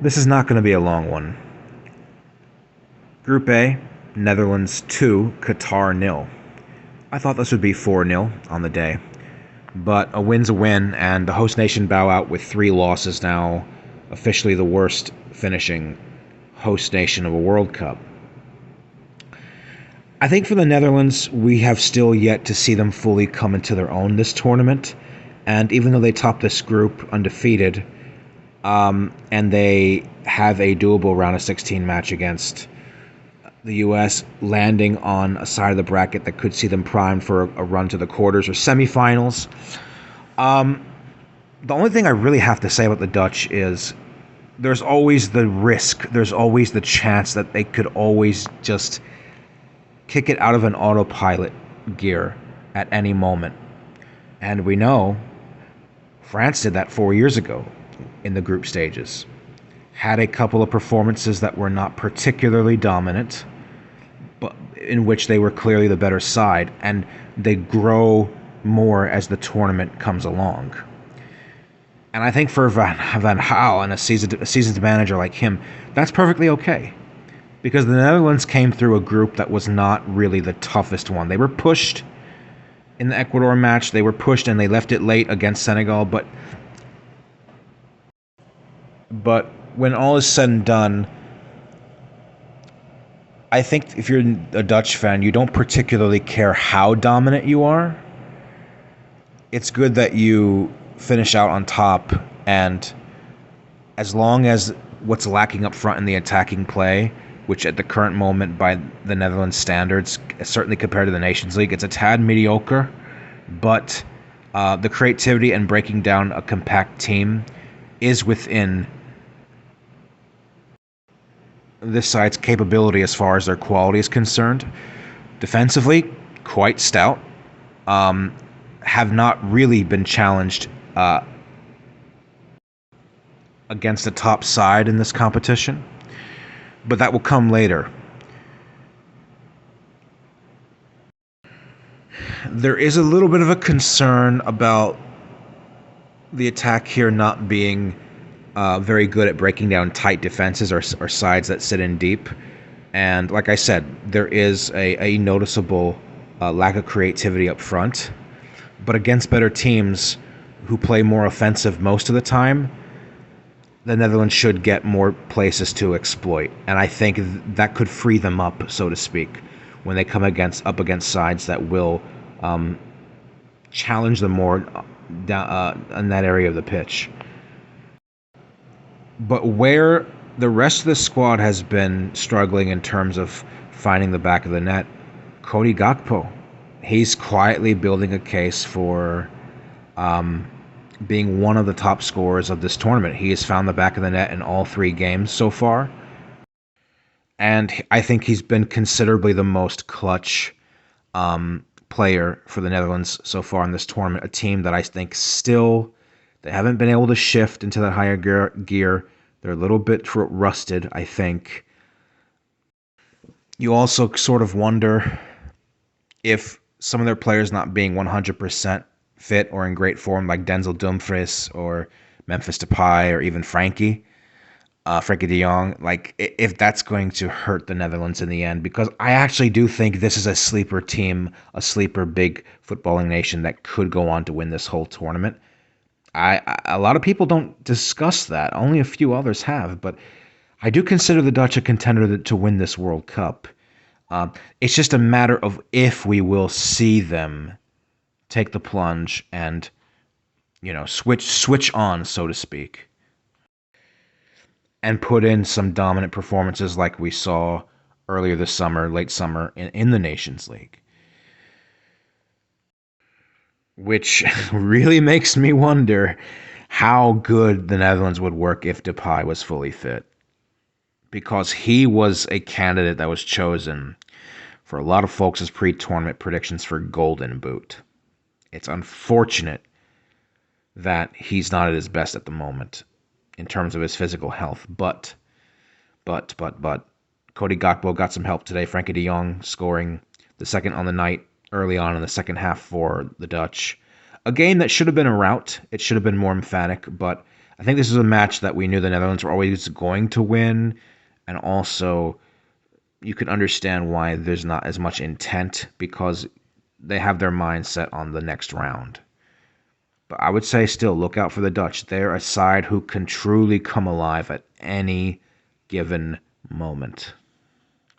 This is not going to be a long one. Group A, Netherlands 2, Qatar 0. I thought this would be 4-0 on the day, but a win's a win, and the host nation bow out with 3 losses now, officially the worst finishing host nation of a World Cup. I think for the Netherlands, we have still yet to see them fully come into their own this tournament, and even though they topped this group undefeated, and they have a doable round of 16 match against the U.S., landing on a side of the bracket that could see them primed for a run to the quarters or semifinals. The only thing I really have to say about the Dutch is there's always the risk, there's always the chance that they could always just kick it out of an autopilot gear at any moment. And we know France did that 4 years ago in the group stages. Had a couple of performances that were not particularly dominant, but in which they were clearly the better side, and they grow more as the tournament comes along. And I think for Van Gaal and a seasoned manager like him, that's perfectly okay. Because the Netherlands came through a group that was not really the toughest one. They were pushed in the Ecuador match. They were pushed and they left it late against Senegal. But when all is said and done, I think if you're a Dutch fan, you don't particularly care how dominant you are. It's good that you finish out on top, and as long as what's lacking up front in the attacking play, which at the current moment by the Netherlands standards, certainly compared to the Nations League, it's a tad mediocre, but the creativity and breaking down a compact team is within this side's capability as far as their quality is concerned. Defensively, quite stout. Have not really been challenged against the top side in this competition, but that will come later. There is a little bit of a concern about the attack here not being very good at breaking down tight defenses or sides that sit in deep. And like I said, there is a noticeable lack of creativity up front. But against better teams who play more offensive most of the time, the Netherlands should get more places to exploit. And I think that could free them up, so to speak, when they come up against sides that will challenge them more in that area of the pitch. But where the rest of the squad has been struggling in terms of finding the back of the net, Cody Gakpo, he's quietly building a case for being one of the top scorers of this tournament. He has found the back of the net in all 3 games so far. And I think he's been considerably the most clutch player for the Netherlands so far in this tournament. A team that I think still, they haven't been able to shift into that higher gear. They're a little bit rusted, I think. You also sort of wonder if some of their players not being 100% fit or in great form, like Denzel Dumfries or Memphis Depay or even Frankie de Jong, like if that's going to hurt the Netherlands in the end. Because I actually do think this is a sleeper team, a sleeper big footballing nation that could go on to win this whole tournament. A lot of people don't discuss that. Only a few others have, but I do consider the Dutch a contender to win this World Cup. It's just a matter of if we will see them take the plunge and, switch on, so to speak, and put in some dominant performances like we saw earlier this summer, late summer, in the Nations League. Which really makes me wonder how good the Netherlands would work if Depay was fully fit. Because he was a candidate that was chosen for a lot of folks' pre-tournament predictions for Golden Boot. It's unfortunate that he's not at his best at the moment in terms of his physical health. But Cody Gakpo got some help today. Frankie de Jong scoring the second on the night early on in the second half for the Dutch. A game that should have been a rout. It should have been more emphatic, but I think this is a match that we knew the Netherlands were always going to win, and also you can understand why there's not as much intent because they have their mind set on the next round. But I would say still look out for the Dutch. They're a side who can truly come alive at any given moment.